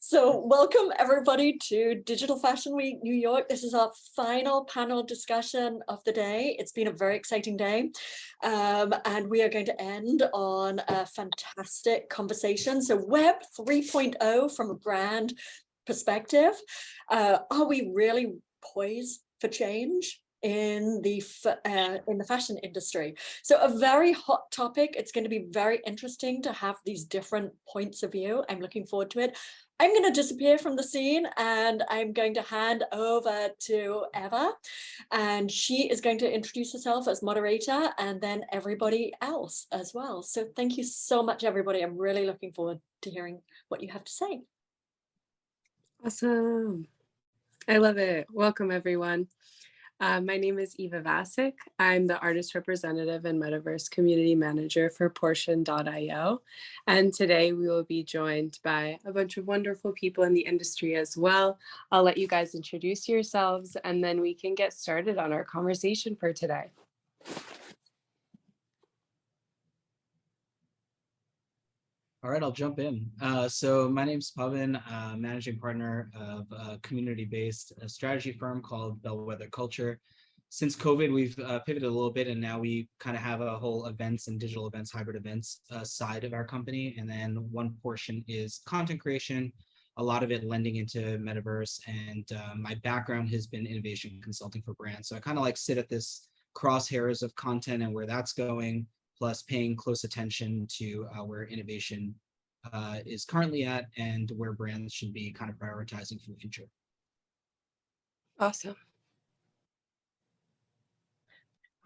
So welcome everybody to Digital Fashion Week New York. This is our final panel discussion of the day. It's been a very exciting day. And we are going to end on a fantastic conversation. So Web 3.0 from a brand perspective. Are we really poised for change in the fashion industry? So a very hot topic. It's going to be very interesting to have these different points of view. I'm looking forward to it. I'm going to disappear from the scene and I'm going to hand over to Eva, and she is going to introduce herself as moderator and then everybody else as well. So thank you so much, everybody. I'm really looking forward to hearing what you have to say. Awesome. I love it. Welcome, everyone. My name is Eva Vacic. I'm the artist representative and Metaverse community manager for Portion.io. And today we will be joined by a bunch of wonderful people in the industry as well. I'll let you guys introduce yourselves and then we can get started on our conversation for today. All right, I'll jump in. So my name's Pavan, managing partner of a community-based strategy firm called Bellwether Culture. Since COVID, we've pivoted a little bit, and now we kind of have a whole events and digital events, hybrid events side of our company. And then one portion is content creation, a lot of it lending into Metaverse. And my background has been innovation consulting for brands. So I kind of like sit at this crosshairs of content and where that's going, plus paying close attention to where innovation is currently at and where brands should be kind of prioritizing for the future. Awesome.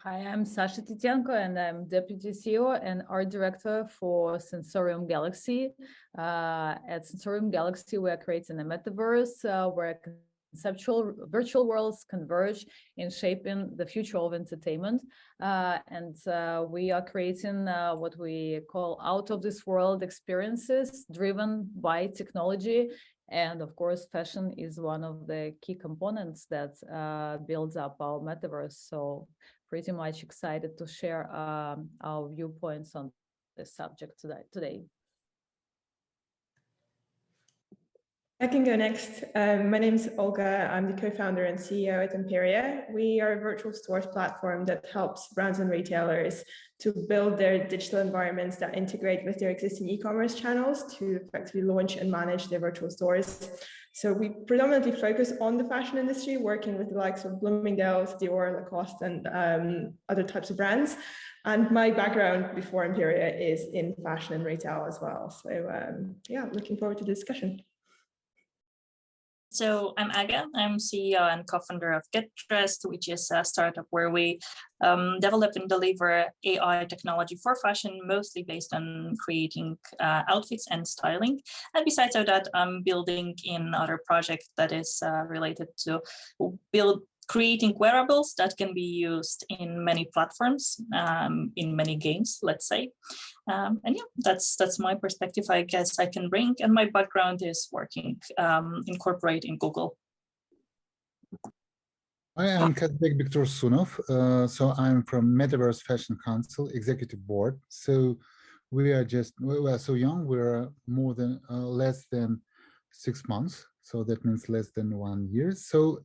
Hi, I'm Sasha Tityanko, and I'm Deputy CEO and Art Director for Sensorium Galaxy. At Sensorium Galaxy, we are creating a metaverse where conceptual virtual worlds converge in shaping the future of entertainment. And we are creating what we call out of this world experiences driven by technology. And of course, fashion is one of the key components that builds up our metaverse. So pretty much excited to share our viewpoints on this subject today. I can go next. My name is Olga. I'm the co-founder and CEO at Emperia. We are a virtual stores platform that helps brands and retailers to build their digital environments that integrate with their existing e-commerce channels to effectively launch and manage their virtual stores. So we predominantly focus on the fashion industry, working with the likes of Bloomingdale's, Dior, Lacoste, and other types of brands. And my background before Emperia is in fashion and retail as well. So yeah, looking forward to the discussion. So I'm Aga, I'm CEO and co-founder of GetDressed, which is a startup where we develop and deliver AI technology for fashion, mostly based on creating outfits and styling. And besides that, I'm building in other project that is related to creating wearables that can be used in many platforms, in many games, let's say. And yeah, that's my perspective, I guess I can bring. And my background is working in corporate in Google. I am Kazbek Bektursunov. So I'm from Metaverse Fashion Council Executive Board. So we are so young. We're less than 6 months. So that means less than 1 year. So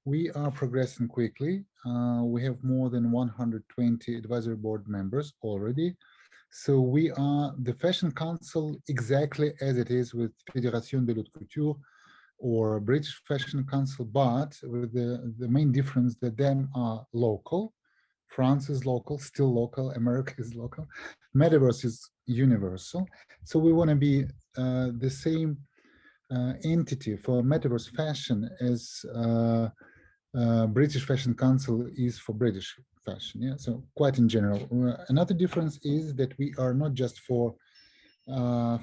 we are progressing quickly. We have more than 120 advisory board members already. So we are the Fashion Council exactly as it is with Fédération de l'Haute Couture or British Fashion Council, but with the main difference that them are local. France is local, still local, America is local. Metaverse is universal. So we want to be the same entity for Metaverse fashion as British Fashion Council is for British fashion. Yeah, so quite in general. Another difference is that we are not just for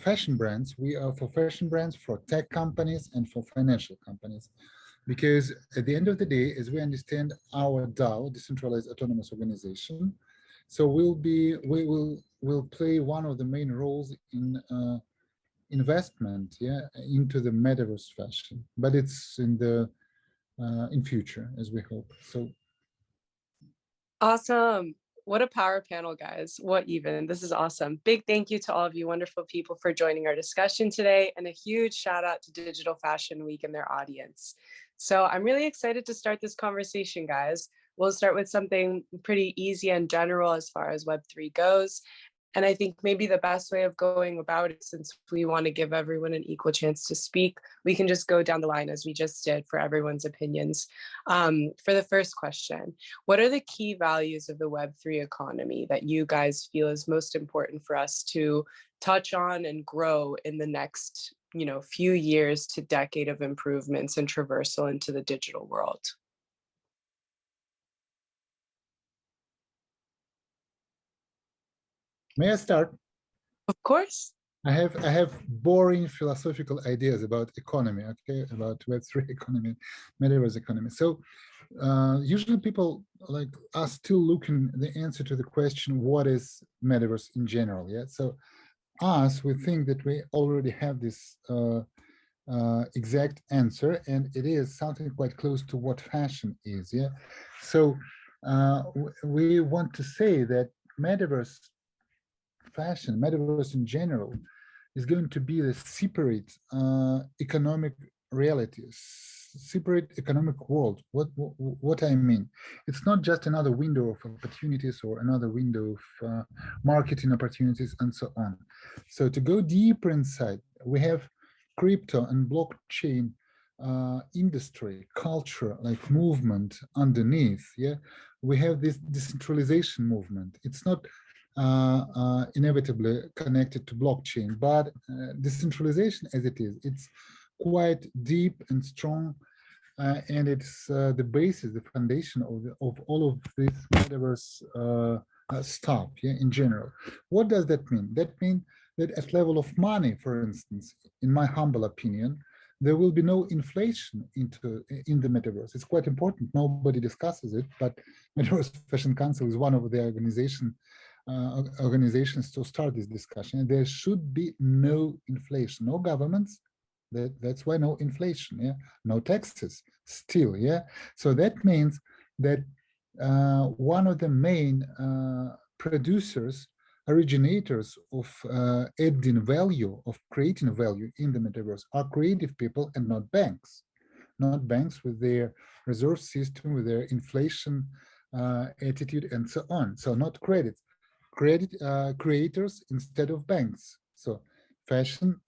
fashion brands, we are for fashion brands, for tech companies, and for financial companies. Because at the end of the day, as we understand our DAO, decentralized autonomous organization, so we'll play one of the main roles in investment, yeah, into the metaverse fashion, but it's in future, as we hope. So awesome. What a power panel, guys. What even? This is awesome. Big thank you to all of you wonderful people for joining our discussion today, and a huge shout out to Digital Fashion Week and their audience. So I'm really excited to start this conversation, guys. We'll start with something pretty easy and general as far as Web3 goes. And I think maybe the best way of going about it, since we want to give everyone an equal chance to speak, we can just go down the line as we just did for everyone's opinions. For the first question, what are the key values of the Web3 economy that you guys feel is most important for us to touch on and grow in the next, few years to decade of improvements and traversal into the digital world? May I start? Of course. I have boring philosophical ideas about economy, okay, about Web3 economy, Metaverse economy. So usually people like are still looking the answer to the question, what is Metaverse in general? Yeah. So we think that we already have this exact answer, and it is something quite close to what fashion is. Yeah. So we want to say that Metaverse fashion, Metaverse in general, is going to be the separate economic realities, separate economic world. What I mean, it's not just another window of opportunities or another window of marketing opportunities and so on. So to go deeper inside, we have crypto and blockchain industry, culture, like movement underneath. Yeah, we have this decentralization movement. It's not inevitably connected to blockchain, but decentralization as it is, it's quite deep and strong, and it's the basis, the foundation of all of this metaverse stuff, yeah, in general. What does that mean? That means that at level of money, for instance, in my humble opinion, there will be no inflation in the metaverse. It's quite important. Nobody discusses it, but Metaverse Fashion Council is one of the organizations to start this discussion. And there should be no inflation, no governments. That's why no inflation. Yeah, no taxes still. Yeah, so that means that one of the main producers, originators of adding value, of creating value in the metaverse are creative people and not banks. Not banks with their reserve system, with their inflation attitude and so on. So not credits. Creators instead of banks. So fashion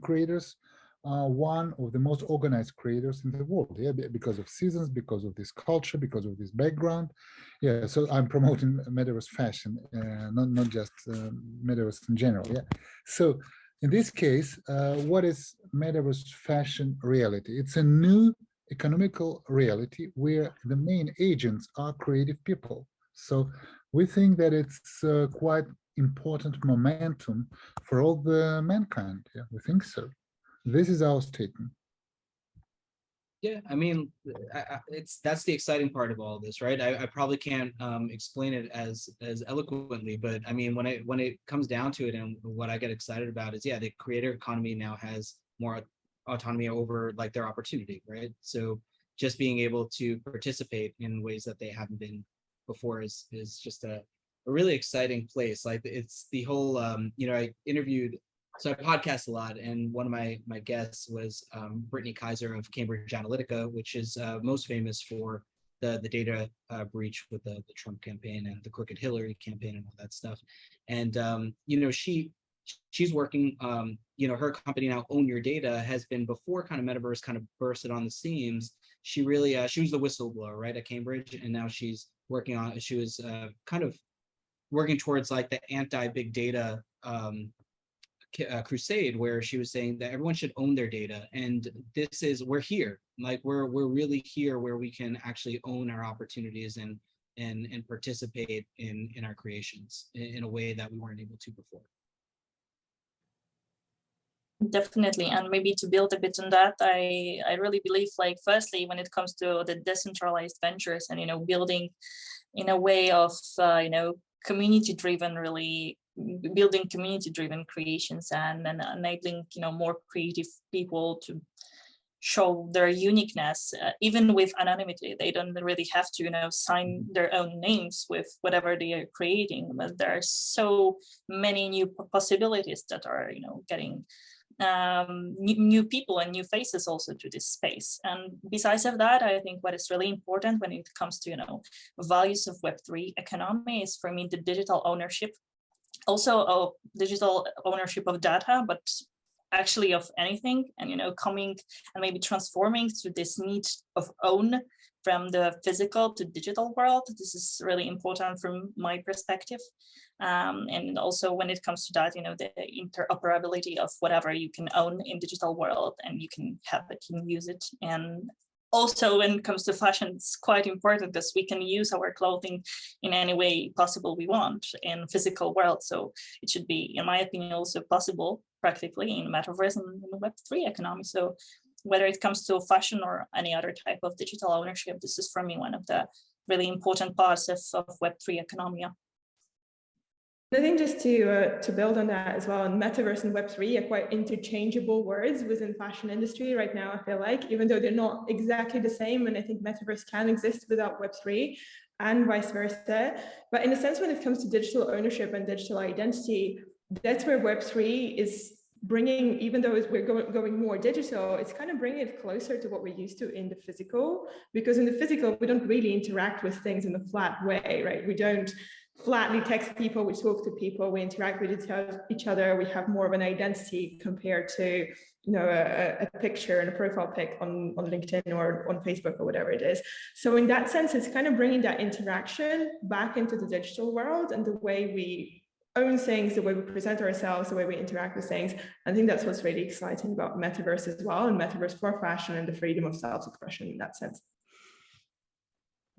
creators are one of the most organized creators in the world. Yeah, because of seasons, because of this culture, because of this background. Yeah, so I'm promoting metaverse fashion, not just metaverse in general. Yeah. So in this case, what is metaverse fashion reality? It's a new economical reality where the main agents are creative people. So we think that it's quite important momentum for all the mankind. Yeah, we think so. This is our statement. Yeah, I mean, that's the exciting part of all this, right? I probably can't explain it as eloquently, but I mean, when it comes down to it, and what I get excited about is, yeah, the creator economy now has more autonomy over like their opportunity, right? So just being able to participate in ways that they haven't been before is just a really exciting place. Like it's the whole I interviewed, so I podcast a lot, and one of my guests was Brittany Kaiser of Cambridge Analytica, which is most famous for the data breach with the Trump campaign and the crooked Hillary campaign and all that stuff. And she's working, her company now, Own Your Data, has been, before kind of Metaverse kind of bursted on the seams, she really she was the whistleblower, right, at Cambridge, and now she's working on, she was kind of working towards like the anti-big data crusade, where she was saying that everyone should own their data, and this is, we're here, like we're really here where we can actually own our opportunities and participate in our creations in a way that we weren't able to before. Definitely, and maybe to build a bit on that, I really believe, like, firstly, when it comes to the decentralized ventures and building in a way of community-driven, really building community-driven creations and enabling more creative people to show their uniqueness, even with anonymity. They don't really have to, sign their own names with whatever they are creating. But there are so many new possibilities that are, getting new people and new faces also to this space. And besides of that, I think what is really important when it comes to, values of Web3 economy is, for me, the digital ownership, also digital ownership of data, but actually of anything, and coming and maybe transforming through this need of own from the physical to digital world. This is really important from my perspective. And also when it comes to that, the interoperability of whatever you can own in digital world, and you can have it, you can use it. And also when it comes to fashion, it's quite important because we can use our clothing in any way possible we want in physical world. So it should be, in my opinion, also possible practically in Metaverse and in the Web3 economy. So whether it comes to fashion or any other type of digital ownership, this is for me one of the really important parts of Web3 economy. I think just to build on that as well, and Metaverse and Web3 are quite interchangeable words within fashion industry right now, I feel like, even though they're not exactly the same. And I think Metaverse can exist without Web3 and vice versa. But in a sense, when it comes to digital ownership and digital identity, that's where Web3 is bringing, even though we're going more digital, it's kind of bringing it closer to what we're used to in the physical, because in the physical, we don't really interact with things in a flat way, right? We don't flatly text people, we talk to people, we interact with each other, we have more of an identity compared to, a picture and a profile pic on LinkedIn or on Facebook or whatever it is. So in that sense, it's kind of bringing that interaction back into the digital world and the way we own things, the way we present ourselves, the way we interact with things. I think that's what's really exciting about Metaverse as well, and Metaverse for fashion and the freedom of self-expression in that sense.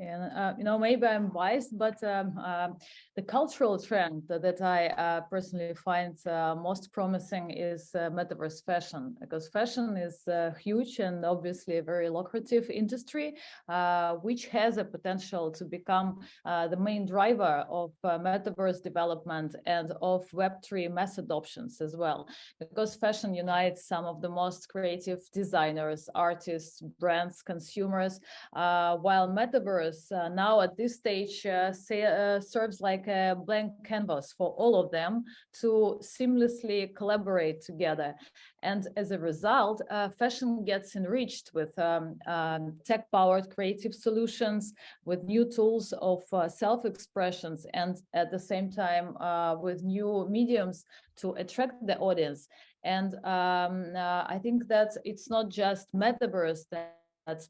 And maybe I'm biased, but the cultural trend that I personally find most promising is Metaverse fashion, because fashion is huge and obviously a very lucrative industry, which has a potential to become the main driver of Metaverse development and of Web3 mass adoptions as well, because fashion unites some of the most creative designers, artists, brands, consumers, while Metaverse now at this stage serves like a blank canvas for all of them to seamlessly collaborate together. And as a result, fashion gets enriched with tech-powered creative solutions, with new tools of self-expressions, and at the same time with new mediums to attract the audience. And I think that it's not just Metaverse that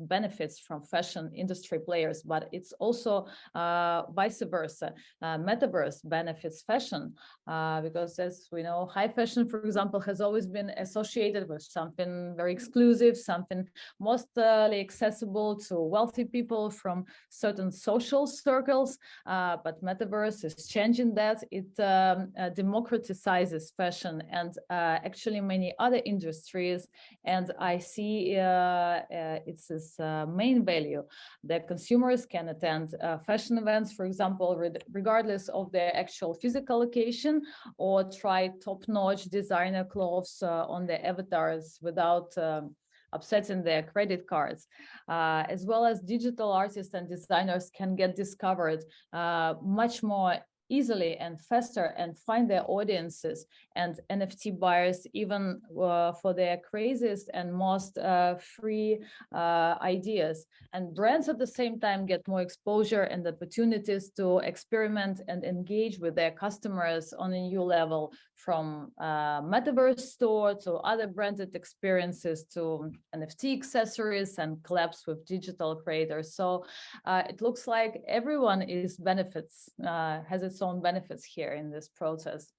benefits from fashion industry players, but it's also vice versa. Metaverse benefits fashion because, as we know, high fashion, for example, has always been associated with something very exclusive, something mostly accessible to wealthy people from certain social circles. But Metaverse is changing that. It democratizes fashion and actually many other industries. And I see it's this main value that consumers can attend fashion events, for example, regardless of their actual physical location, or try top-notch designer clothes on their avatars without upsetting their credit cards, as well as digital artists and designers can get discovered much more easily and faster and find their audiences and NFT buyers even for their craziest and most free ideas. And brands at the same time get more exposure and opportunities to experiment and engage with their customers on a new level, from Metaverse store to other branded experiences to NFT accessories and collabs with digital creators. So it looks like everyone has its own benefits here in this process.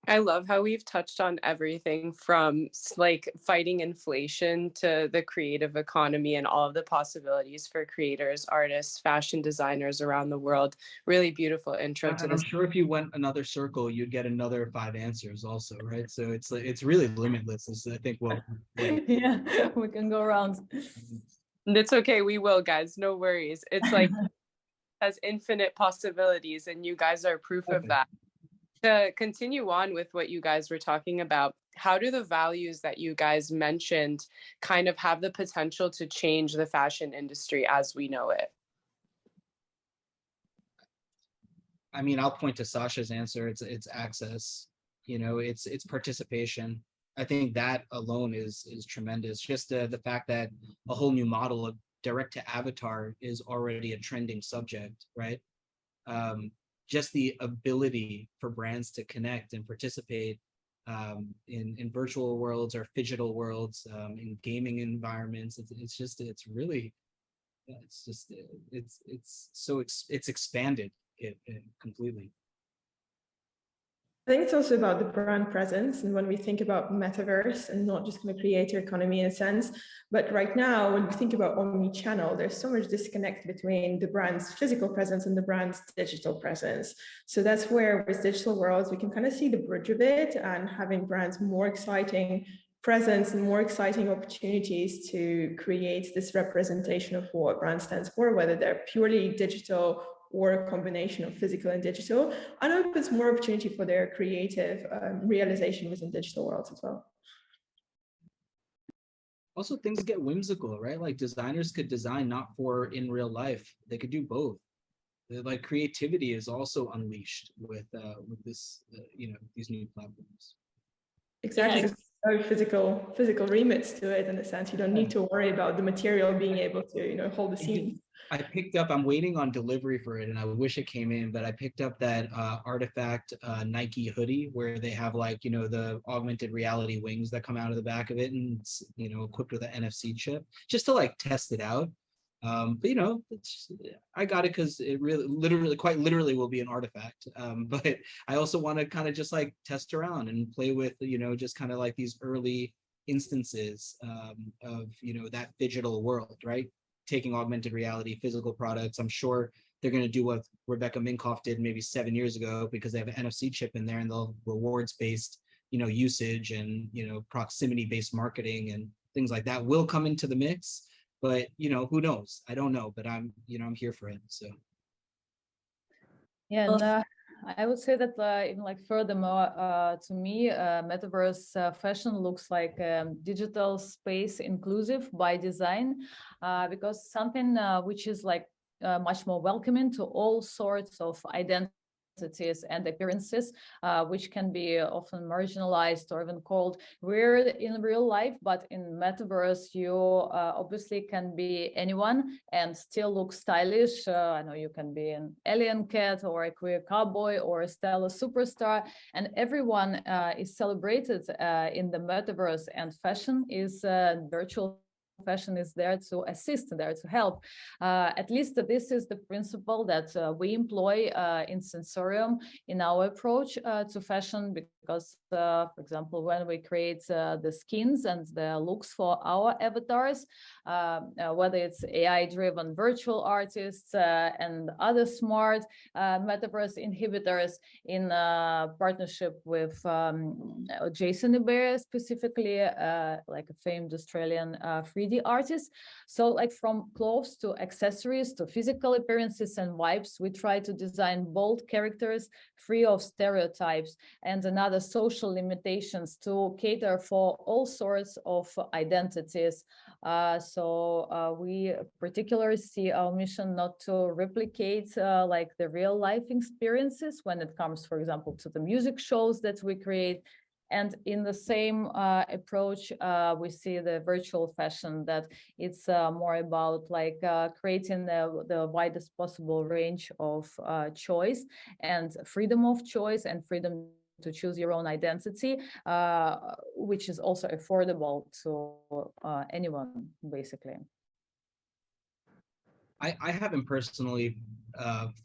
I love how we've touched on everything from like fighting inflation to the creative economy and all of the possibilities for creators, artists, fashion designers around the world. Really beautiful intro to this. I'm sure if you went another circle, you'd get another 5 answers also, right? So it's really limitless. Is I think yeah, we can go around. It's okay, we will, guys. No worries. It's like has infinite possibilities, and you guys are proof of that. To continue on with what you guys were talking about, how do the values that you guys mentioned kind of have the potential to change the fashion industry as we know it? I mean, I'll point to Sasha's answer. It's access, it's participation. I think that alone is tremendous. Just the fact that a whole new model of direct to avatar is already a trending subject, right? Just the ability for brands to connect and participate in virtual worlds or phygital worlds, in gaming environments. It's expanded it completely. I think it's also about the brand presence. And when we think about metaverse and not just kind of creator economy in a sense, but right now, when we think about omni-channel, there's so much disconnect between the brand's physical presence and the brand's digital presence. So that's where with digital worlds, we can kind of see the bridge of it and having brands more exciting presence and more exciting opportunities to create this representation of what a brand stands for, whether they're purely digital or a combination of physical and digital, and opens more opportunity for their creative realization within digital worlds as well. Also, things get whimsical, right? Like designers could design not for in real life; they could do both. Like creativity is also unleashed with this, these new platforms. Exactly. Yeah. There's no physical remits to it in a sense. You don't need to worry about the material being able to, hold the scene. I'm waiting on delivery for it and I wish it came in, but I picked up that artifact Nike hoodie where they have like, the augmented reality wings that come out of the back of it and it's, equipped with an NFC chip just to like test it out. But I got it because it quite literally will be an artifact. But I also want to kind of just like test around and play with, just kind of like these early instances of, that digital world, right? Taking augmented reality, physical products. I'm sure they're going to do what Rebecca Minkoff did maybe 7 years ago because they have an NFC chip in there and they'll rewards-based, usage and, proximity-based marketing and things like that will come into the mix. But, who knows? I don't know, but I'm here for it. So. Yeah, and I would say that even like furthermore, to me, metaverse fashion looks like digital space inclusive by design, because something which is like much more welcoming to all sorts of identities and appearances, which can be often marginalized or even called weird in real life, but in metaverse you obviously can be anyone and still look stylish. I know you can be an alien cat or a queer cowboy or a stellar superstar, and everyone is celebrated in the metaverse, and fashion is virtual fashion is there to assist, there to help. At least this is the principle that we employ in Sensorium in our approach to fashion, because, for example, when we create the skins and the looks for our avatars, whether it's AI-driven virtual artists and other smart metaverse inhibitors in partnership with Jason Emperia, specifically, like a famed Australian 3D artist. So like from clothes to accessories to physical appearances and vibes, we try to design bold characters free of stereotypes and another social limitations to cater for all sorts of identities. So we particularly see our mission not to replicate like the real life experiences when it comes, for example, to the music shows that we create. And in the same approach, we see the virtual fashion, that it's more about like creating the widest possible range of choice and freedom of choice and freedom to choose your own identity, which is also affordable to anyone, basically. I haven't personally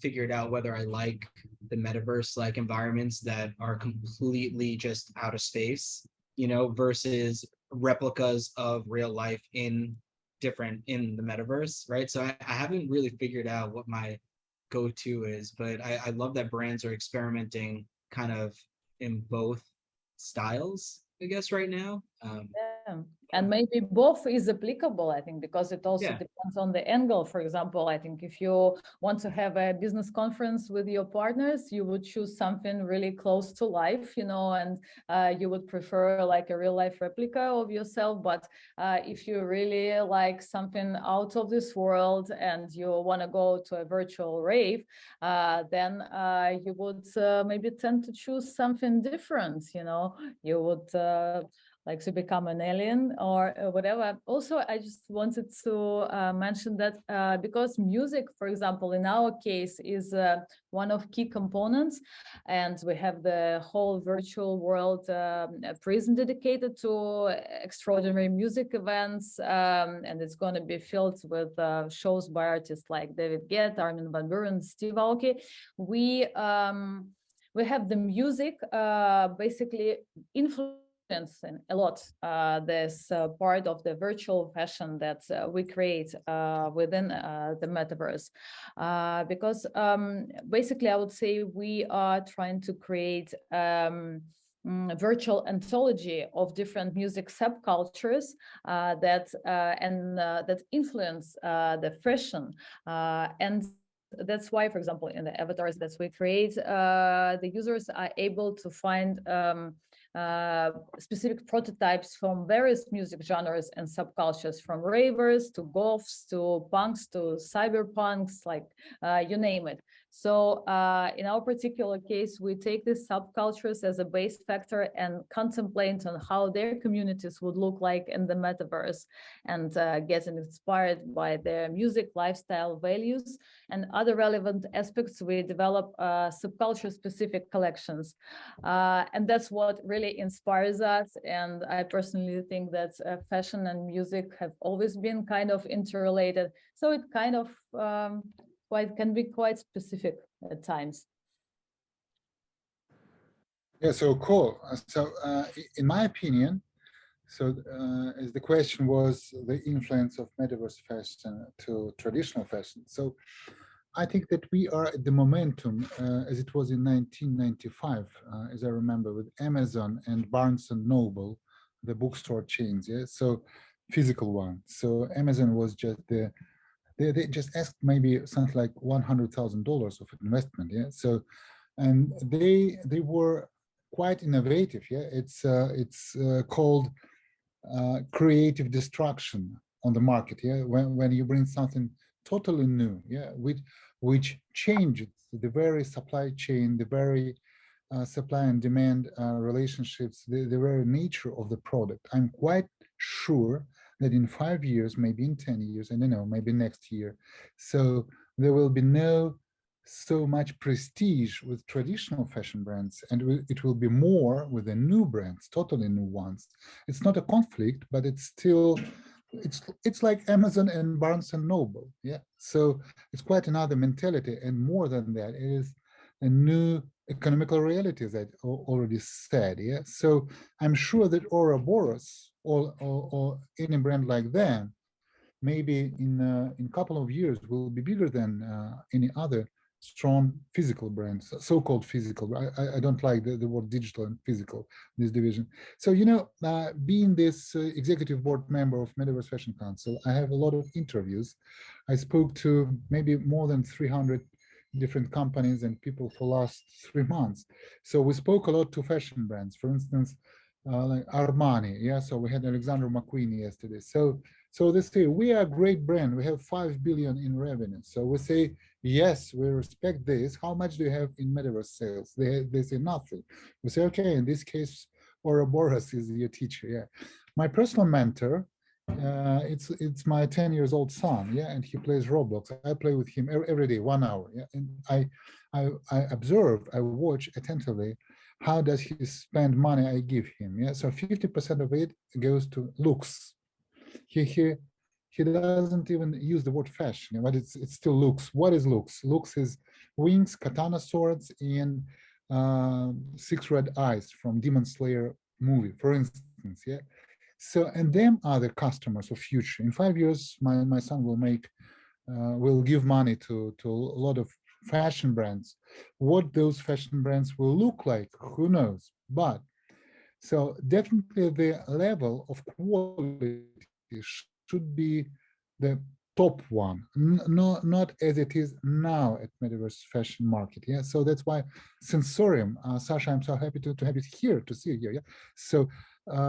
figured out whether I like the metaverse like environments that are completely just out of space, versus replicas of real life in the metaverse, right? So I haven't really figured out what my go-to is, but I love that brands are experimenting kind of in both styles, I guess, right now. Yeah. And maybe both is applicable, I think, because it also Yeah. depends on the angle. For example, I think if you want to have a business conference with your partners, you would choose something really close to life, you know, and you would prefer like a real life replica of yourself. But if you really like something out of this world and you want to go to a virtual rave, then you would maybe tend to choose something different, you know, you would like to become an alien or whatever. Also, I just wanted to mention that because music, for example, in our case is one of key components, and we have the whole virtual world prism dedicated to extraordinary music events, and it's going to be filled with shows by artists like David Guetta, Armin van Buuren, Steve Aoki. We have the music basically influence a lot this part of the virtual fashion that we create within the metaverse, because basically I would say we are trying to create virtual anthology of different music subcultures that influence the fashion, and that's why, for example, in the avatars that we create, the users are able to find specific prototypes from various music genres and subcultures, from ravers to goths to punks to cyberpunks, like you name it. So in our particular case, we take these subcultures as a base factor and contemplate on how their communities would look like in the metaverse, and getting inspired by their music, lifestyle, values, and other relevant aspects. We develop subculture-specific collections, and that's what really inspires us. And I personally think that fashion and music have always been kind of interrelated, so it kind of can be quite specific at times. Yeah, so cool. So in my opinion, so as the question was the influence of metaverse fashion to traditional fashion. So I think that we are at the momentum as it was in 1995, as I remember, with Amazon and Barnes and Noble, the bookstore chains. Yeah, so physical one. So Amazon was just they just asked maybe something like $100,000 of investment. Yeah, so and they were quite innovative. Yeah, it's called creative destruction on the market. Yeah, when you bring something totally new, yeah, which changes the very supply chain, the very supply and demand relationships, the very nature of the product. I'm quite sure that in 5 years, maybe in 10 years, I don't know, maybe next year, so there will be no so much prestige with traditional fashion brands, and it will be more with the new brands, totally new ones. It's not a conflict, but it's still it's like Amazon and Barnes and Noble. Yeah, so it's quite another mentality, and more than that, it is a new economical reality, as I already said. Yeah, so I'm sure that Ouroboros or any brand like them, maybe in a couple of years, will be bigger than any other strong physical brands, so-called physical. I don't like the word digital and physical, this division. So, you know, being this executive board member of Metaverse Fashion Council, I have a lot of interviews. I spoke to maybe more than 300 different companies and people for last 3 months. So we spoke a lot to fashion brands, for instance, like Armani. Yeah, so we had Alexander McQueen yesterday. So they say, we are a great brand. We have 5 billion in revenue. So we say, yes, we respect this. How much do you have in metaverse sales? They say nothing. We say, okay, in this case, Ouroboros is your teacher. Yeah, my personal mentor, it's my 10 years old son. Yeah, and he plays Roblox. I play with him every day, 1 hour. Yeah, and I observe, I watch attentively. How does he spend money I give him? Yeah, so 50% of it goes to looks. He doesn't even use the word fashion, but it still looks. What is looks? Looks is wings, katana swords, and 6 red eyes from Demon Slayer movie, for instance. Yeah. So, and them are the customers of future. In 5 years, my son will give money to a lot of fashion brands. What those fashion brands will look like, who knows? But So definitely the level of quality should be the top one, not as it is now at Metaverse fashion market. Yeah, so that's why Sensorium, Sasha, I'm so happy to have you here, to see you here. Yeah, so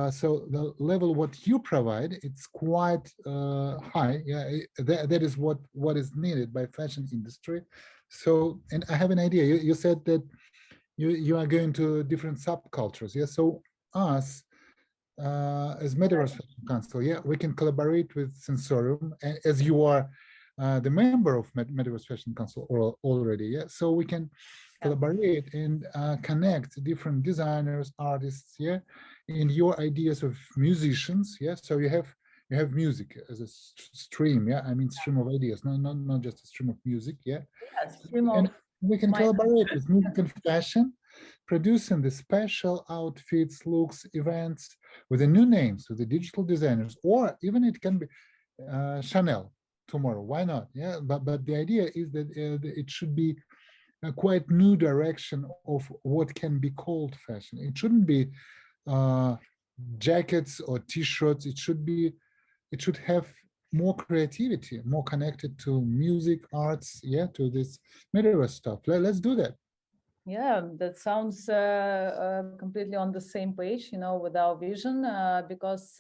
so the level what you provide, it's quite high. Yeah, that is what is needed by fashion industry. So, and I have an idea. You said that you are going to different subcultures. Yeah, so us as Metaverse Fashion Council, yeah, we can collaborate with Sensorium, and as you are the member of Metaverse Fashion Council already, yeah, so we can collaborate and connect different designers, artists, yeah, and your ideas of musicians, yeah. So you have music as a stream, yeah. I mean, stream of ideas, not just a stream of music, yeah. Stream And of we can collaborate with music and fashion, producing the special outfits, looks, events with the new names, with the digital designers, or even it can be Chanel tomorrow. Why not? Yeah, but the idea is that it should be a quite new direction of what can be called fashion. It shouldn't be jackets or T-shirts. It should have more creativity, more connected to music, arts, yeah, to this metaverse stuff. Let's do that. Yeah, that sounds completely on the same page, with our vision, because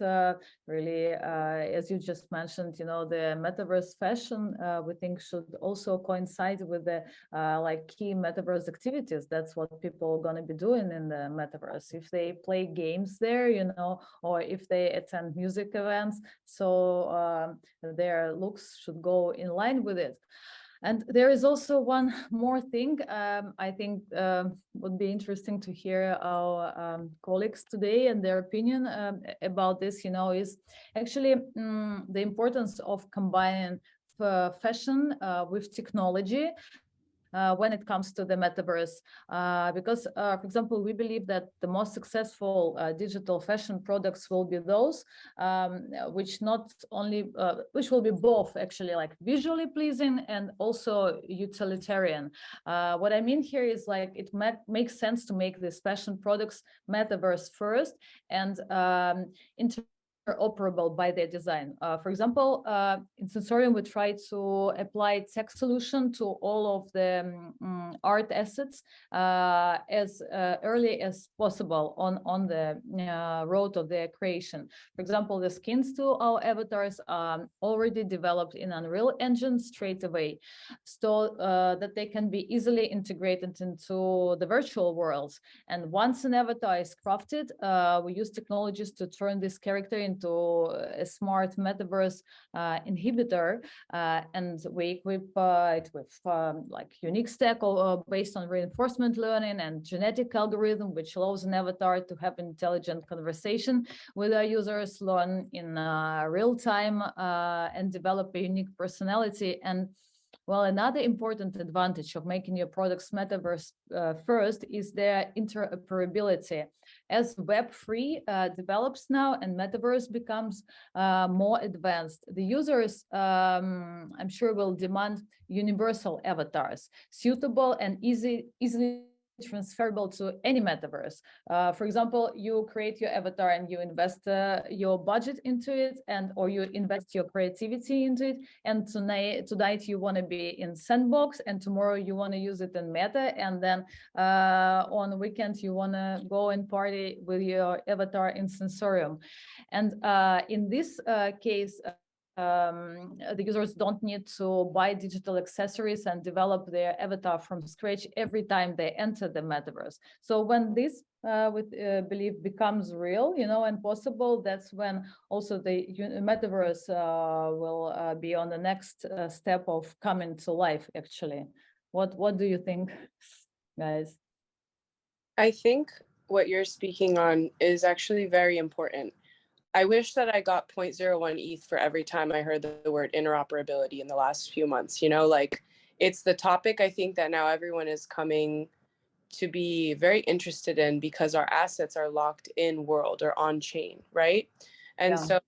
really, as you just mentioned, the metaverse fashion, we think should also coincide with the like key metaverse activities. That's what people are going to be doing in the metaverse. If they play games there, or if they attend music events, so their looks should go in line with it. And there is also one more thing I think would be interesting to hear our colleagues today and their opinion about this, is actually the importance of combining fashion with technology when it comes to the metaverse, because, for example, we believe that the most successful digital fashion products will be those which not only, which will be both actually like visually pleasing and also utilitarian. What I mean here is like it makes sense to make these fashion products metaverse first and interoperable by their design. For example, in Sensorium, we try to apply tech solution to all of the art assets as early as possible on the road of their creation. For example, the skins to our avatars are already developed in Unreal Engine straight away, so that they can be easily integrated into the virtual worlds. And once an avatar is crafted, we use technologies to turn this character into a smart metaverse inhibitor, and we equip it with like unique stack based on reinforcement learning and genetic algorithm, which allows an avatar to have intelligent conversation with our users, learn in real time, and develop a unique personality. And well, another important advantage of making your products metaverse first is their interoperability. As Web3 develops now and metaverse becomes more advanced, the users, I'm sure, will demand universal avatars, suitable and easily transferable to any metaverse. For example, you create your avatar and you invest your budget into it, or you invest your creativity into it, and tonight you want to be in Sandbox, and tomorrow you want to use it in Meta, and then on the weekend you want to go and party with your avatar in Sensorium. And in this case, the users don't need to buy digital accessories and develop their avatar from scratch every time they enter the metaverse. So when this belief becomes real, and possible, that's when also the metaverse will be on the next step of coming to life, actually. What do you think, guys? I think what you're speaking on is actually very important. I wish that I got 0.01 ETH for every time I heard the word interoperability in the last few months. Like it's the topic I think that now everyone is coming to be very interested in because our assets are locked in world or on chain, right? And so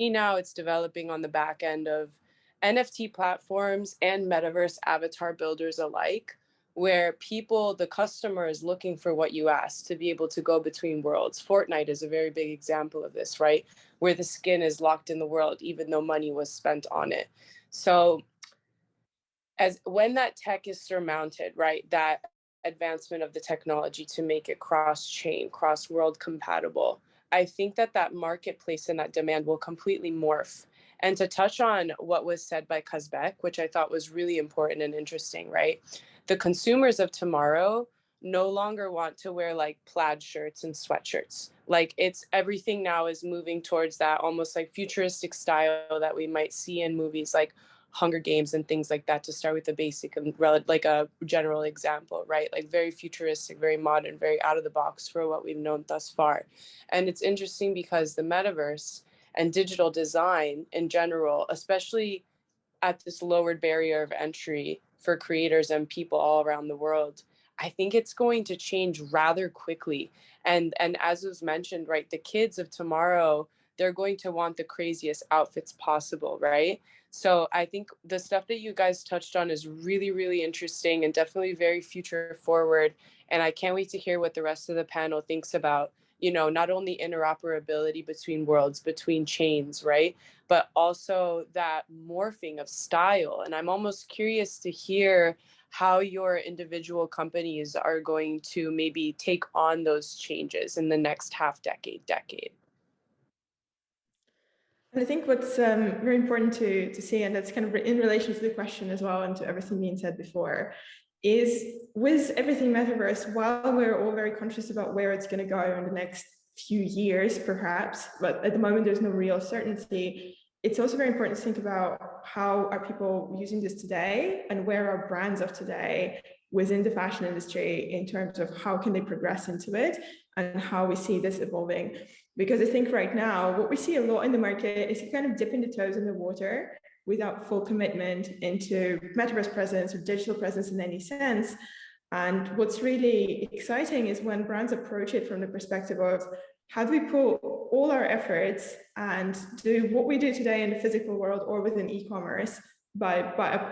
now it's developing on the back end of NFT platforms and metaverse avatar builders alike. where people, the customer is looking for what you ask to be able to go between worlds. Fortnite is a very big example of this, right? Where the skin is locked in the world, even though money was spent on it. So as when that tech is surmounted, right, that advancement of the technology to make it cross-chain, cross-world compatible, I think that that marketplace and that demand will completely morph. And to touch on what was said by Kazbek, which I thought was really important and interesting, right? The consumers of tomorrow no longer want to wear like plaid shirts and sweatshirts. Like it's everything now is moving towards that almost like futuristic style that we might see in movies like Hunger Games and things like that, to start with the basic and like a general example, right? Like very futuristic, very modern, very out of the box for what we've known thus far. And it's interesting because the metaverse and digital design in general, especially at this lowered barrier of entry for creators and people all around the world, I think it's going to change rather quickly. And as was mentioned, right, the kids of tomorrow, they're going to want the craziest outfits possible, right? So I think the stuff that you guys touched on is really, really interesting and definitely very future forward. And I can't wait to hear what the rest of the panel thinks about, you know, not only interoperability between worlds, between chains, right? But also that morphing of style. And I'm almost curious to hear how your individual companies are going to maybe take on those changes in the next decade. And I think what's very important to see, and that's kind of in relation to the question as well and to everything being said before, is with everything metaverse, while we're all very conscious about where it's going to go in the next few years, perhaps, but at the moment there's no real certainty, it's also very important to think about how are people using this today and where are brands of today within the fashion industry in terms of how can they progress into it and how we see this evolving. Because I think right now, what we see a lot in the market is kind of dipping the toes in the water without full commitment into metaverse presence or digital presence in any sense. And what's really exciting is when brands approach it from the perspective of how do we put all our efforts and do what we do today in the physical world or within e-commerce by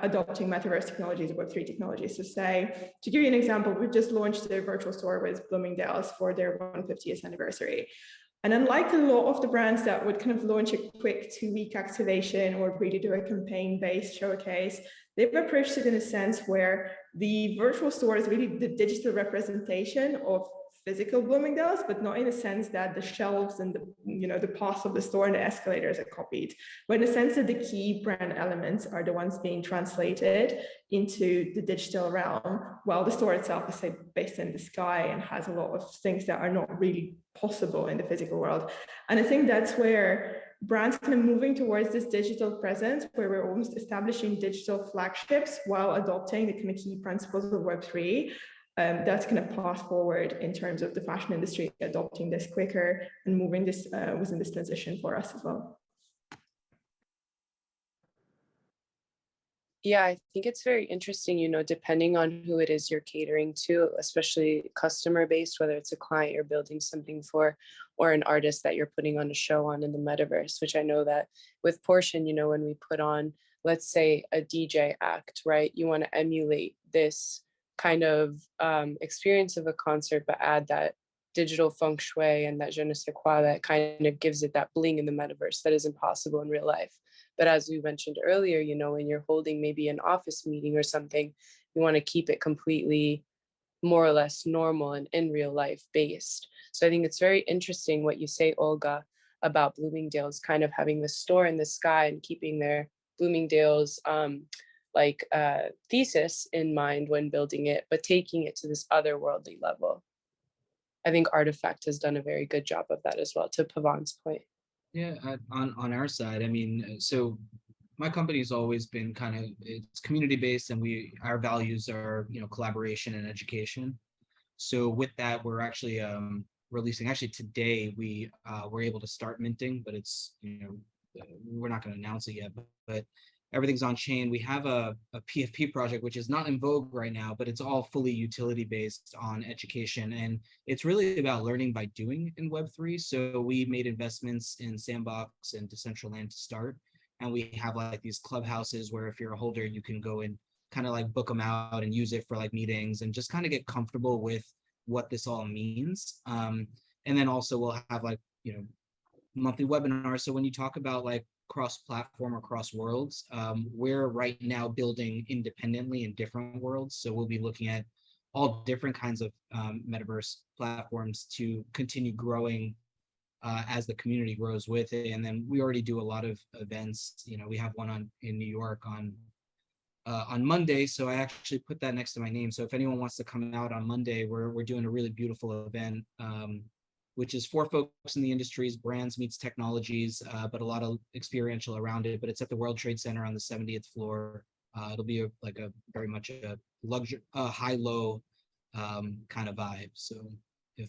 adopting metaverse technologies or Web3 technologies. So say, to give you an example, we just launched a virtual store with Bloomingdale's for their 150th anniversary. And unlike a lot of the brands that would kind of launch a quick 2-week activation or really do a campaign-based showcase, they've approached it in a sense where the virtual store is really the digital representation of physical Bloomingdale's, but not in a sense that the shelves and the path of the store and the escalators are copied, but in a sense that the key brand elements are the ones being translated into the digital realm, while the store itself is, say, based in the sky and has a lot of things that are not really possible in the physical world. And I think that's where brands kind of moving towards this digital presence, where we're almost establishing digital flagships while adopting the kind of key principles of Web3. That's kind of path forward in terms of the fashion industry adopting this quicker and moving this within this transition for us as well. Yeah, I think it's very interesting, you know, depending on who it is you're catering to, especially customer based, whether it's a client you're building something for or an artist that you're putting on a show on in the metaverse, which I know that with Portion, you know, when we put on, let's say, a DJ act, right, you want to emulate this kind of experience of a concert, but add that digital feng shui and that je ne sais quoi that kind of gives it that bling in the metaverse that isn't possible in real life. But as we mentioned earlier, you know, when you're holding maybe an office meeting or something, you want to keep it completely more or less normal and in real life based. So I think it's very interesting what you say, Olga, about Bloomingdale's kind of having the store in the sky and keeping their Bloomingdale's thesis in mind when building it, but taking it to this otherworldly level. I think Artifact has done a very good job of that as well, to Pavan's point. Yeah, on our side, I mean, so my company's always been kind of, it's community based, and our values are, you know, collaboration and education. So with that, we're actually releasing, actually today we were able to start minting, but it's, you know, we're not going to announce it yet, but everything's on chain. We have a PFP project, which is not in vogue right now, but it's all fully utility based on education. And it's really about learning by doing in Web3. So we made investments in Sandbox and Decentraland to start. And we have like these clubhouses where if you're a holder, you can go and kind of like book them out and use it for like meetings and just kind of get comfortable with what this all means. And then also we'll have like, you know, monthly webinars. So when you talk about like cross-platform or cross worlds, we're right now building independently in different worlds. So we'll be looking at all different kinds of metaverse platforms to continue growing as the community grows with it. And then we already do a lot of events. You know, we have one in New York on Monday. So I actually put that next to my name. So if anyone wants to come out on Monday, we're doing a really beautiful event, which is for folks in the industries, brands meets technologies, but a lot of experiential around it. But it's at the World Trade Center on the 70th floor. It'll be like a very much a luxury, high-low kind of vibe. So if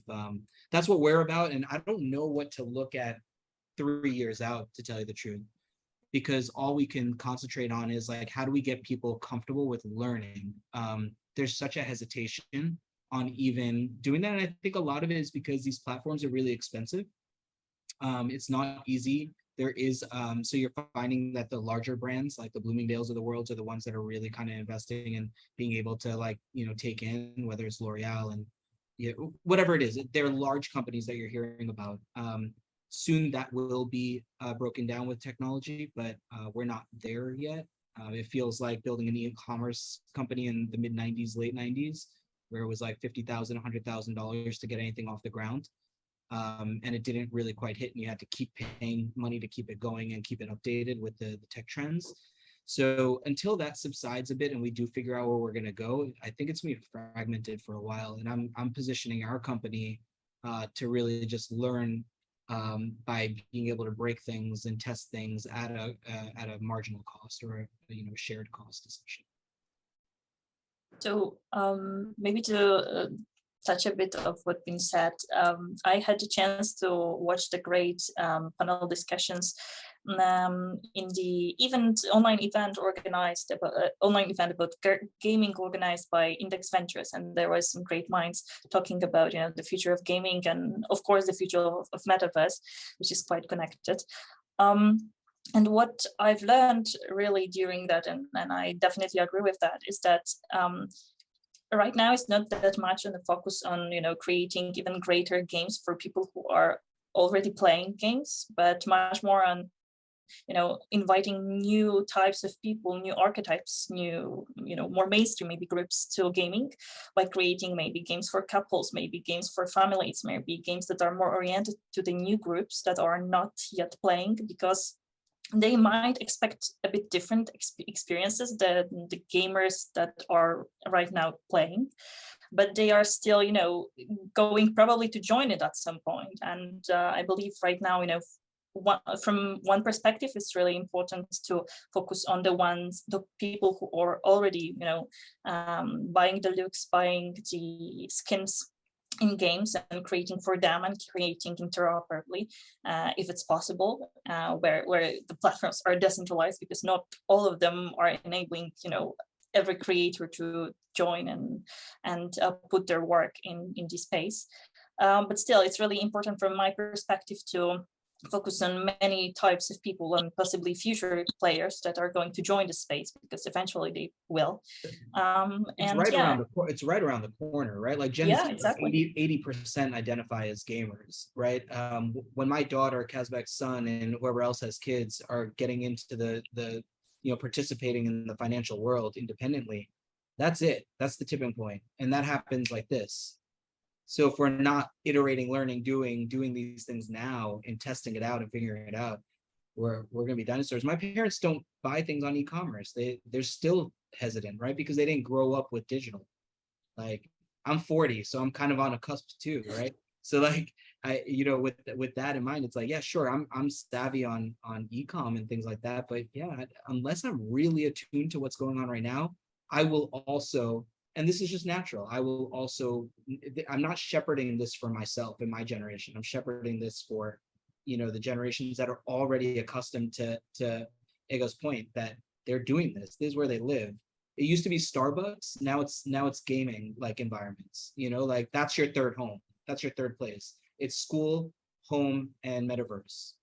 that's what we're about, and I don't know what to look at 3 years out, to tell you the truth, because all we can concentrate on is like, how do we get people comfortable with learning? There's such a hesitation on even doing that. And I think a lot of it is because these platforms are really expensive. It's not easy. There is, so you're finding that the larger brands like the Bloomingdale's of the world are the ones that are really kind of investing and being able to like, you know, take in, whether it's L'Oreal and whatever it is, they're large companies that you're hearing about. Soon that will be broken down with technology, but we're not there yet. It feels like building an e-commerce company in the mid 90s, late 90s, where it was like $50,000, $100,000 to get anything off the ground. And it didn't really quite hit, and you had to keep paying money to keep it going and keep it updated with the tech trends. So until that subsides a bit and we do figure out where we're going to go, I think it's going to be fragmented for a while. And I'm positioning our company to really just learn by being able to break things and test things at a marginal cost, or a, you know, shared cost essentially. So maybe to touch a bit of what's been said, I had the chance to watch the great panel discussions in the online event about gaming organized by Index Ventures, and there was some great minds talking about, you know, the future of gaming and of course the future of Metaverse, which is quite connected. And what I've learned really during that, and I definitely agree with that, is that right now it's not that much on the focus on, you know, creating even greater games for people who are already playing games, but much more on, you know, inviting new types of people, new archetypes, new, you know, more mainstream maybe groups to gaming by creating maybe games for couples, maybe games for families, maybe games that are more oriented to the new groups that are not yet playing, because they might expect a bit different experiences than the gamers that are right now playing, but they are still, you know, going probably to join it at some point. And I believe right now, you know, from one perspective, it's really important to focus on the people who are already, you know, buying the looks, buying the skins in games and creating for them and creating interoperably, if it's possible, where the platforms are decentralized, because not all of them are enabling, you know, every creator to join and put their work in this space. But still, it's really important from my perspective to focus on many types of people and possibly future players that are going to join the space, because eventually they will. It's right around the corner, right? Like Gen Z, exactly. 80% identify as gamers, right? When my daughter, Kazbek's son, and whoever else has kids are getting into the you know, participating in the financial world independently, that's it. That's the tipping point, and that happens like this. So if we're not iterating, learning, doing these things now and testing it out and figuring it out, we're going to be dinosaurs. My parents don't buy things on e-commerce. They're still hesitant, right? Because they didn't grow up with digital. Like, I'm 40, so I'm kind of on a cusp too, right? So like, I, you know, with that in mind, it's like, yeah, sure, I'm savvy on e-com and things like that, but yeah, unless I'm really attuned to what's going on right now, I will also, and this is just natural, I will also, I'm not shepherding this for myself and my generation. I'm shepherding this for, you know, the generations that are already accustomed to Ego's point, that they're doing this. This is where they live. It used to be Starbucks. Now it's gaming like environments, you know, like that's your third home. That's your third place. It's school, home, and Metaverse.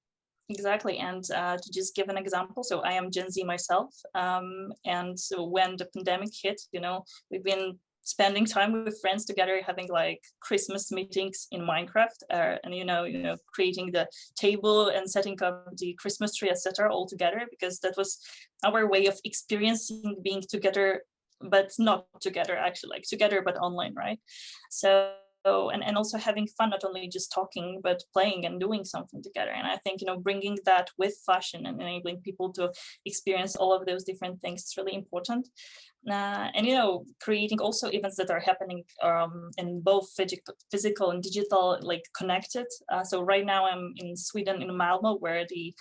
Exactly. And to just give an example, so I am Gen Z myself. And so when the pandemic hit, we've been spending time with friends together, having like Christmas meetings in Minecraft, and creating the table and setting up the Christmas tree, etc., all together, because that was our way of experiencing being together, but not together, actually, like together but online, right? So and also having fun, not only just talking, but playing and doing something together. And I think, bringing that with fashion and enabling people to experience all of those different things is really important. And creating also events that are happening in both physical and digital, like connected. So right now I'm in Sweden, in Malmö, where the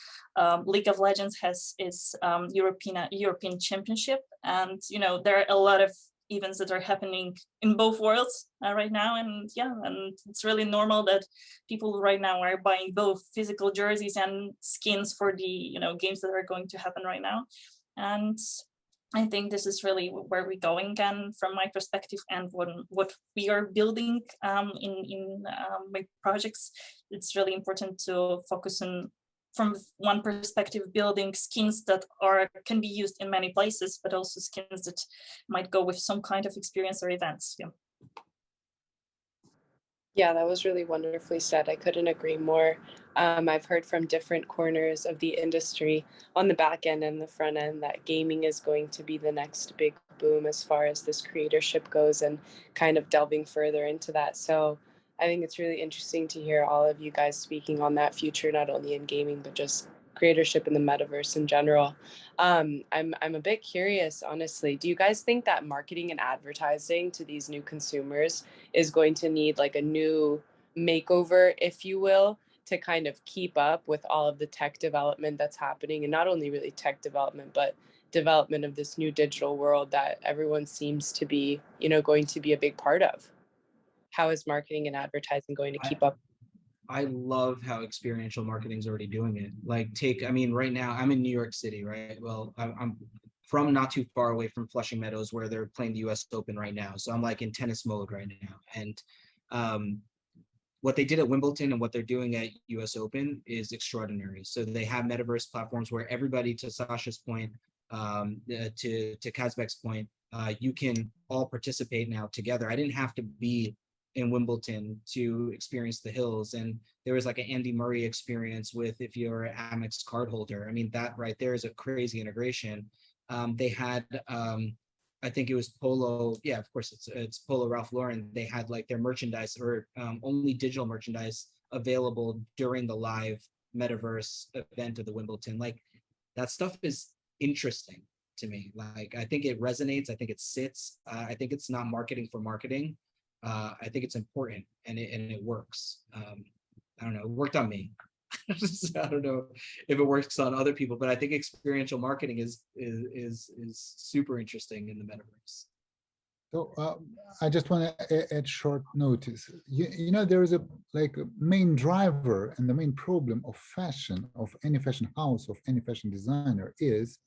League of Legends has its European Championship. And, there are a lot of events that are happening in both worlds right now. And it's really normal that people right now are buying both physical jerseys and skins for the games that are going to happen right now. And I think this is really where we're going, and from my perspective and what we are building in my projects, it's really important to focus on, from one perspective, building skins that can be used in many places, but also skins that might go with some kind of experience or events. Yeah, that was really wonderfully said. I couldn't agree more. I've heard from different corners of the industry on the back end and the front end that gaming is going to be the next big boom as far as this creatorship goes, and kind of delving further into that. So I think it's really interesting to hear all of you guys speaking on that future, not only in gaming, but just creatorship in the metaverse in general. I'm a bit curious, honestly. Do you guys think that marketing and advertising to these new consumers is going to need like a new makeover, if you will, to kind of keep up with all of the tech development that's happening, and not only really tech development, but development of this new digital world that everyone seems to be, going to be a big part of? How is marketing and advertising going to keep up? I love how experiential marketing is already doing it. Like right now I'm in New York City, right? Well, I'm from not too far away from Flushing Meadows, where they're playing the US Open right now. So I'm like in tennis mode right now. And what they did at Wimbledon and what they're doing at US Open is extraordinary. So they have metaverse platforms where everybody, to Sasha's point, to Kazbek's point, you can all participate now together. I didn't have to be in Wimbledon to experience the hills, and there was like an Andy Murray experience with, if you're an Amex card holder. I mean, that right there is a crazy integration. They had I think it was Polo, yeah, of course it's Polo Ralph Lauren. They had like their merchandise, or only digital merchandise, available during the live metaverse event of the Wimbledon. Like, that stuff is interesting to me. Like, I think it resonates, I think it sits. I think it's not marketing for marketing. I think it's important, and it works. I don't know, it worked on me. I don't know if it works on other people, but I think experiential marketing is super interesting in the metaverse. So I just want to add short notice. There is a main driver and the main problem of fashion, of any fashion house, of any fashion designer, is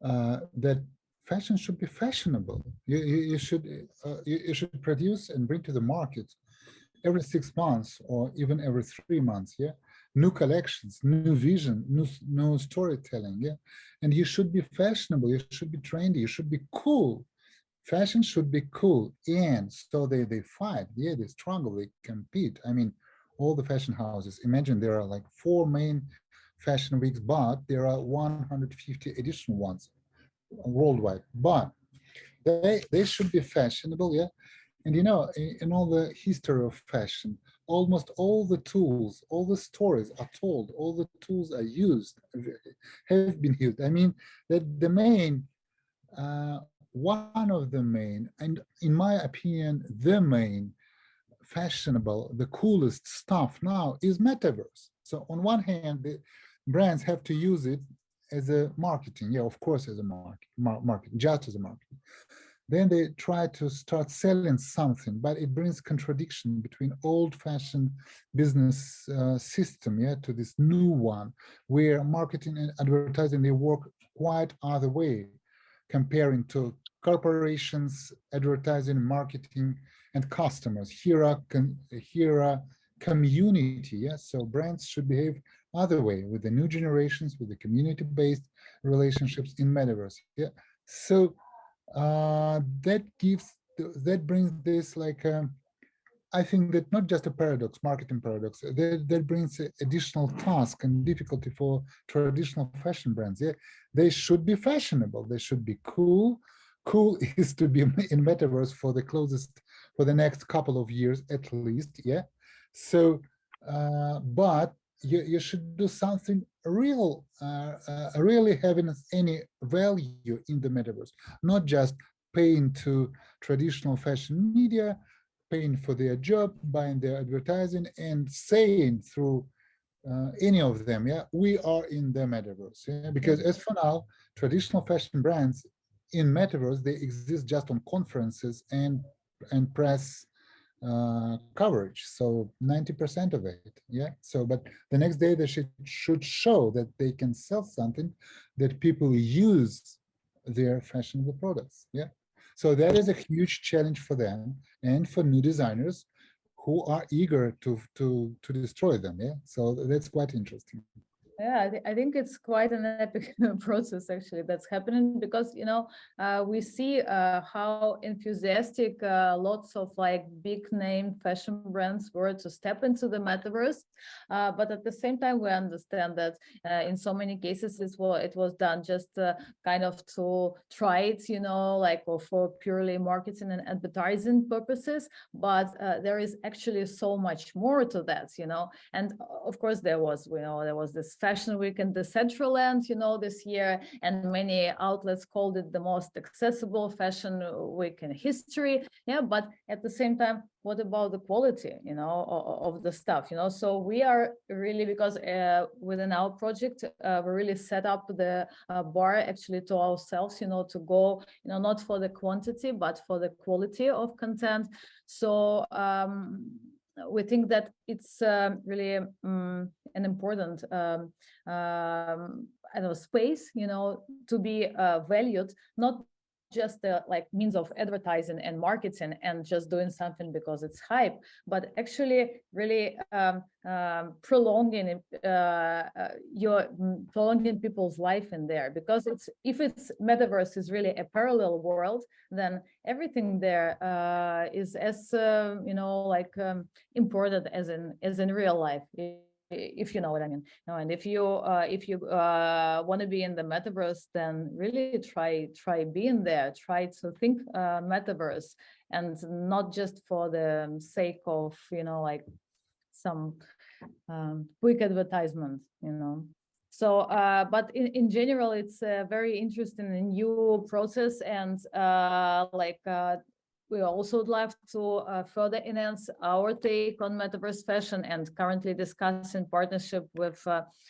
that fashion should be fashionable. You should produce and bring to the market every 6 months or even every 3 months, new collections, new vision, new storytelling, and you should be fashionable, you should be trendy, you should be cool. Fashion should be cool, and so they fight, they struggle, they compete. I mean, all the fashion houses, imagine there are like 4 main fashion weeks, but there are 150 additional ones worldwide, but they should be fashionable, and in all the history of fashion, almost all the tools, all the stories are told, all the tools are used, have been used. I mean, that the main one of the main, and in my opinion, the main fashionable, the coolest stuff now is metaverse. So on one hand, the brands have to use it as a marketing, of course, as a marketing, just as a marketing. Then they try to start selling something, but it brings contradiction between old-fashioned business system, to this new one, where marketing and advertising, they work quite other way, comparing to corporations, advertising, marketing, and customers. Here are community. Yes, so brands should behave other way with the new generations, with the community-based relationships in metaverse. Yeah, so that brings this like I think that not just a paradox, marketing paradox, that brings additional task and difficulty for traditional fashion brands. Yeah, they should be fashionable, they should be cool. Cool is to be in metaverse for the next couple of years at least. Yeah, so but you should do something real, really having any value in the metaverse, not just paying to traditional fashion media, paying for their job, buying their advertising, and saying through any of them, yeah, we are in the metaverse. Yeah? Because as for now, traditional fashion brands in metaverse, they exist just on conferences and press coverage. So 90% of it, yeah. So, but the next day they should show that they can sell something that people use their fashionable products, yeah. So that is a huge challenge for them and for new designers who are eager to destroy them. Yeah, so that's quite interesting. Yeah, I think it's quite an epic process actually that's happening, because we see how enthusiastic lots of like big name fashion brands were to step into the metaverse, but at the same time we understand that in so many cases it was done just kind of to try it, like or for purely marketing and advertising purposes. But there is actually so much more to that, and of course there was this Fashion Week in Decentraland, this year, and many outlets called it the most accessible fashion week in history. Yeah, but at the same time, what about the quality, of the stuff, So we are really, because within our project, we really set up the bar actually to ourselves, to go, not for the quantity, but for the quality of content. So we think that it's really an important space, to be valued, not just like means of advertising and marketing and just doing something because it's hype, but actually really prolonging people's life in there. Because if it's metaverse is really a parallel world, then everything there is as important as in real life, if you know what I mean. And if you want to be in the metaverse, then really try being there, try to think metaverse, and not just for the sake of like some quick advertisement, So, but in general, it's a very interesting and new process, and we also would love to further enhance our take on metaverse fashion, and currently discussing partnership with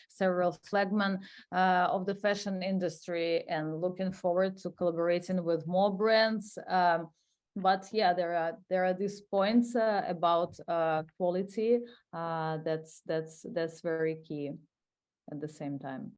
several flagmen of the fashion industry, and looking forward to collaborating with more brands. But yeah, there are these points about quality that's very key at the same time.